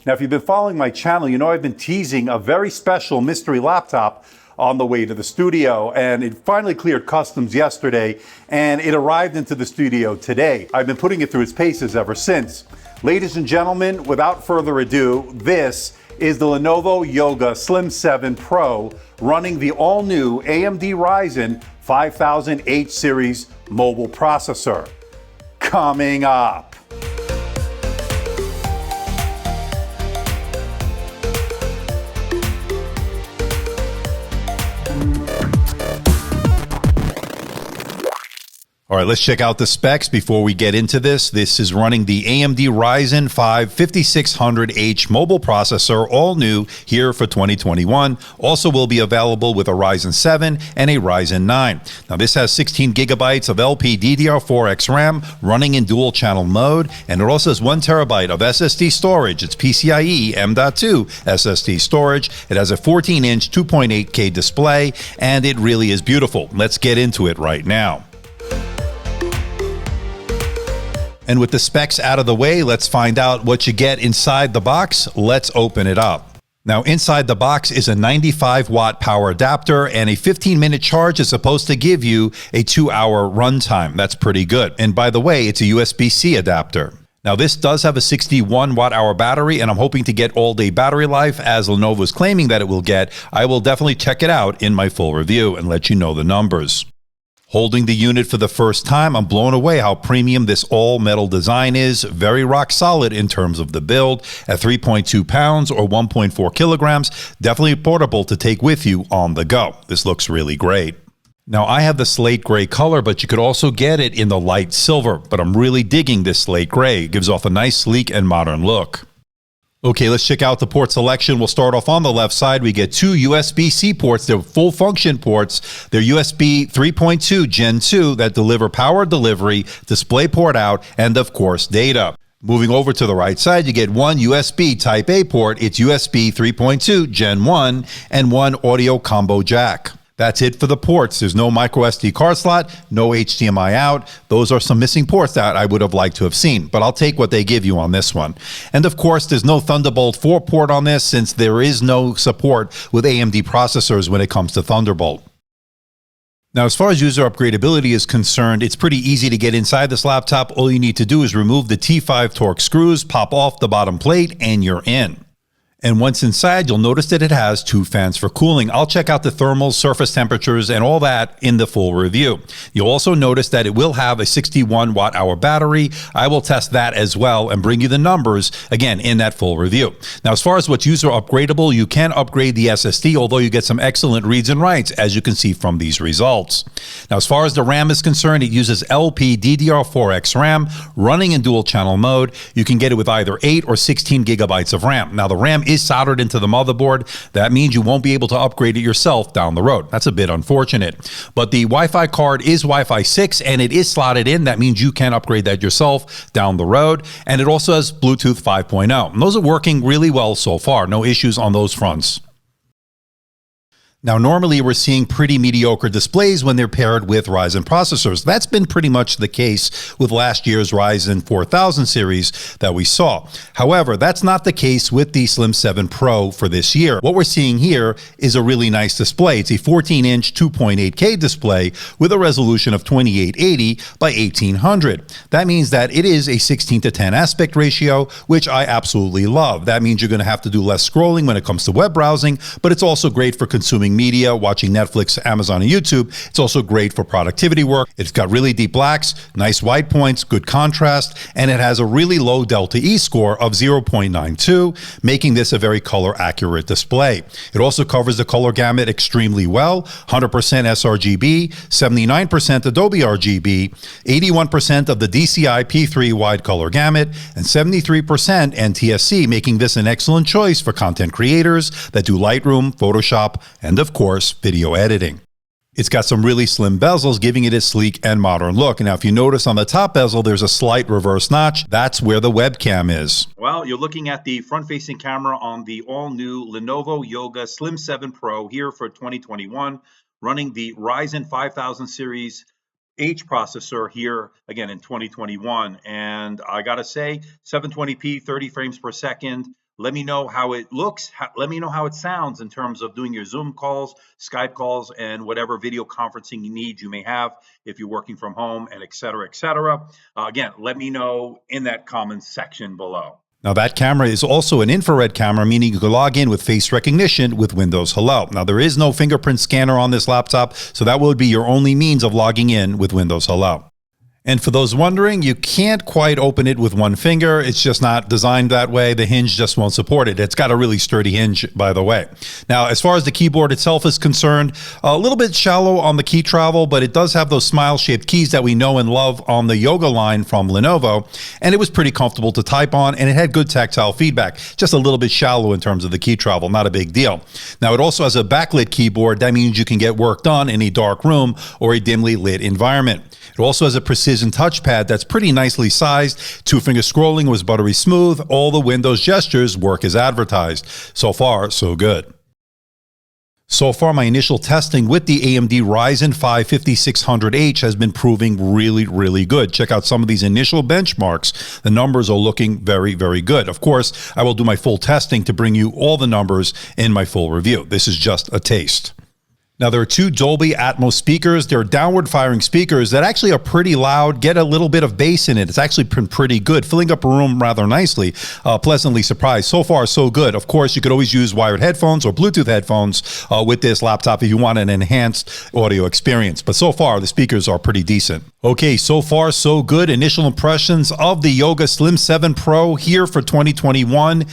Now, if you've been following my channel, you know I've been teasing a very special mystery laptop on the way to the studio, and it finally cleared customs yesterday, and it arrived into the studio today. I've been putting it through its paces ever since. Ladies and gentlemen, without further ado, this is the Lenovo Yoga Slim 7 Pro running the all-new AMD Ryzen 5000H series mobile processor. Coming up. All right, let's check out the specs before we get into this. This is running the AMD Ryzen 5 5600H mobile processor, all new here for 2021. Also will be available with a Ryzen 7 and a Ryzen 9. Now, this has 16 gigabytes of LPDDR4X RAM running in dual channel mode, and it also has 1 terabyte of SSD storage. It's PCIe M.2 SSD storage. It has a 14-inch 2.8K display, and it really is beautiful. Let's get into it right now. And with the specs out of the way, let's find out what you get inside the box. Let's open it up. Now, inside the box is a 95-watt power adapter, and a 15-minute charge is supposed to give you a 2-hour runtime. That's pretty good. And by the way, it's a USB-C adapter. Now, this does have a 61 watt-hour battery, and I'm hoping to get all-day battery life, as Lenovo is claiming that it will get. I will definitely check it out in my full review and let you know the numbers. Holding the unit for the first time, I'm blown away how premium this all-metal design is. Very rock solid in terms of the build. At 3.2 pounds or 1.4 kilograms, definitely portable to take with you on the go. This looks really great. Now, I have the slate gray color, but you could also get it in the light silver. But I'm really digging this slate gray. It gives off a nice, sleek, and modern look. Okay, let's check out the port selection. We'll start off on the left side. We get 2 USB-C ports. They're full function ports. They're USB 3.2 Gen 2 that deliver power delivery, display port out, and of course, data. Moving over to the right side, you get 1 USB Type A port. It's USB 3.2 Gen 1 and 1 audio combo jack. That's it for the ports. There's no micro SD card slot, no HDMI out. Those are some missing ports that I would have liked to have seen, but I'll take what they give you on this one. And of course, there's no Thunderbolt 4 port on this, since there is no support with AMD processors when it comes to Thunderbolt. Now, as far as user upgradability is concerned, it's pretty easy to get inside this laptop. All you need to do is remove the T5 Torx screws, pop off the bottom plate, and you're in. And once inside, you'll notice that it has 2 fans for cooling. I'll check out the thermals, surface temperatures, and all that in the full review. You'll also notice that it will have a 61 watt-hour battery. I will test that as well and bring you the numbers, again, in that full review. Now, as far as what's user upgradable, you can upgrade the SSD, although you get some excellent reads and writes, as you can see from these results. Now, as far as the RAM is concerned, it uses LPDDR4X RAM running in dual channel mode. You can get it with either 8 or 16 gigabytes of RAM. Now, the RAM is soldered into the motherboard. That means you won't be able to upgrade it yourself down the road. That's a bit unfortunate. But the Wi-Fi card is Wi-Fi 6 and it is slotted in. That means you can upgrade that yourself down the road. And it also has Bluetooth 5.0. And those are working really well so far. No issues on those fronts. Now, normally we're seeing pretty mediocre displays when they're paired with Ryzen processors. That's been pretty much the case with last year's Ryzen 4000 series that we saw. However, that's not the case with the Slim 7 Pro for this year. What we're seeing here is a really nice display. It's a 14-inch 2.8K display with a resolution of 2880 by 1800. That means that it is a 16:10 aspect ratio, which I absolutely love. That means you're going to have to do less scrolling when it comes to web browsing, but it's also great for consuming media, watching Netflix, Amazon, and YouTube. It's also great for productivity work. It's got really deep blacks, nice white points, good contrast, and it has a really low Delta E score of 0.92, making this a very color accurate display. It also covers the color gamut extremely well, 100% sRGB, 79% Adobe RGB, 81% of the DCI P3 wide color gamut, and 73% NTSC, making this an excellent choice for content creators that do Lightroom, Photoshop, and of course, video editing. It's got some really slim bezels, giving it a sleek and modern look. Now, if you notice on the top bezel, there's a slight reverse notch. That's where the webcam is. Well, you're looking at the front-facing camera on the all-new Lenovo Yoga Slim 7 Pro here for 2021, running the Ryzen 5000 series H processor here again in 2021, and I gotta say 720p 30 frames per second. Let me know how it looks. Let me know how it sounds in terms of doing your Zoom calls, Skype calls, and whatever video conferencing needs you may have if you're working from home, and et cetera, et cetera. Again, let me know in that comments section below. Now that camera is also an infrared camera, meaning you can log in with face recognition with Windows Hello. Now there is no fingerprint scanner on this laptop, so that will be your only means of logging in with Windows Hello. And for those wondering, you can't quite open it with one finger. It's just not designed that way. The hinge just won't support it. It's got a really sturdy hinge, by the way. Now, as far as the keyboard itself is concerned, a little bit shallow on the key travel, but it does have those smile-shaped keys that we know and love on the Yoga line from Lenovo. And it was pretty comfortable to type on, and it had good tactile feedback. Just a little bit shallow in terms of the key travel, not a big deal. Now, it also has a backlit keyboard. That means you can get work done in a dark room or a dimly lit environment. It also has a precision touchpad that's pretty nicely sized. Two-finger scrolling was buttery smooth. All the Windows gestures work as advertised. So far, so good. So far, my initial testing with the AMD Ryzen 5 5600H has been proving really, really good. Check out some of these initial benchmarks. The numbers are looking very, very good. Of course, I will do my full testing to bring you all the numbers in my full review. This is just a taste. Now, there are two Dolby Atmos speakers. They're downward-firing speakers that actually are pretty loud, get a little bit of bass in it. It's actually been pretty good, filling up a room rather nicely. Pleasantly surprised. So far, so good. Of course, you could always use wired headphones or Bluetooth headphones with this laptop if you want an enhanced audio experience. But so far, the speakers are pretty decent. Okay, so far, so good. Initial impressions of the Yoga Slim 7 Pro here for 2021.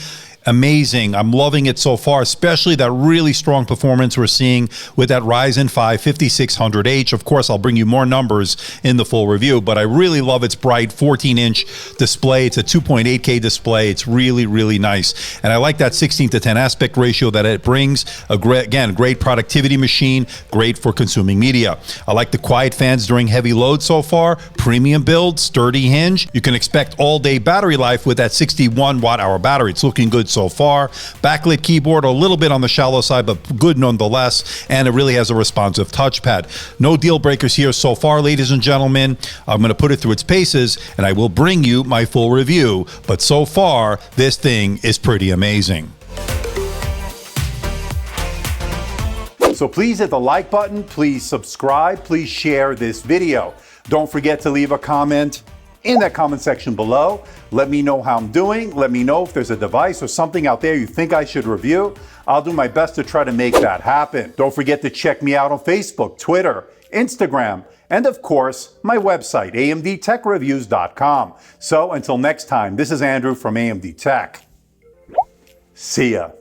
Amazing. I'm loving it so far, especially that really strong performance we're seeing with that Ryzen 5 5600H. Of course, I'll bring you more numbers in the full review, but I really love its bright 14-inch display. It's a 2.8K display. It's really, really nice. And I like that 16:10 aspect ratio that it brings. Again, great productivity machine, great for consuming media. I like the quiet fans during heavy load so far. Premium build, sturdy hinge. You can expect all-day battery life with that 61 watt-hour battery. It's looking good so far. Backlit keyboard, a little bit on the shallow side, but good nonetheless. And it really has a responsive touchpad. No deal breakers here so far, ladies and gentlemen. I'm going to put it through its paces, and I will bring you my full review. But so far, this thing is pretty amazing. So please hit the like button, please subscribe, please share this video. Don't forget to leave a comment in that comment section below. Let me know how I'm doing. Let me know if there's a device or something out there you think I should review. I'll do my best to try to make that happen. Don't forget to check me out on Facebook, Twitter, Instagram, and of course, my website, amdtechreviews.com. So until next time, this is Andrew from AMD Tech. See ya.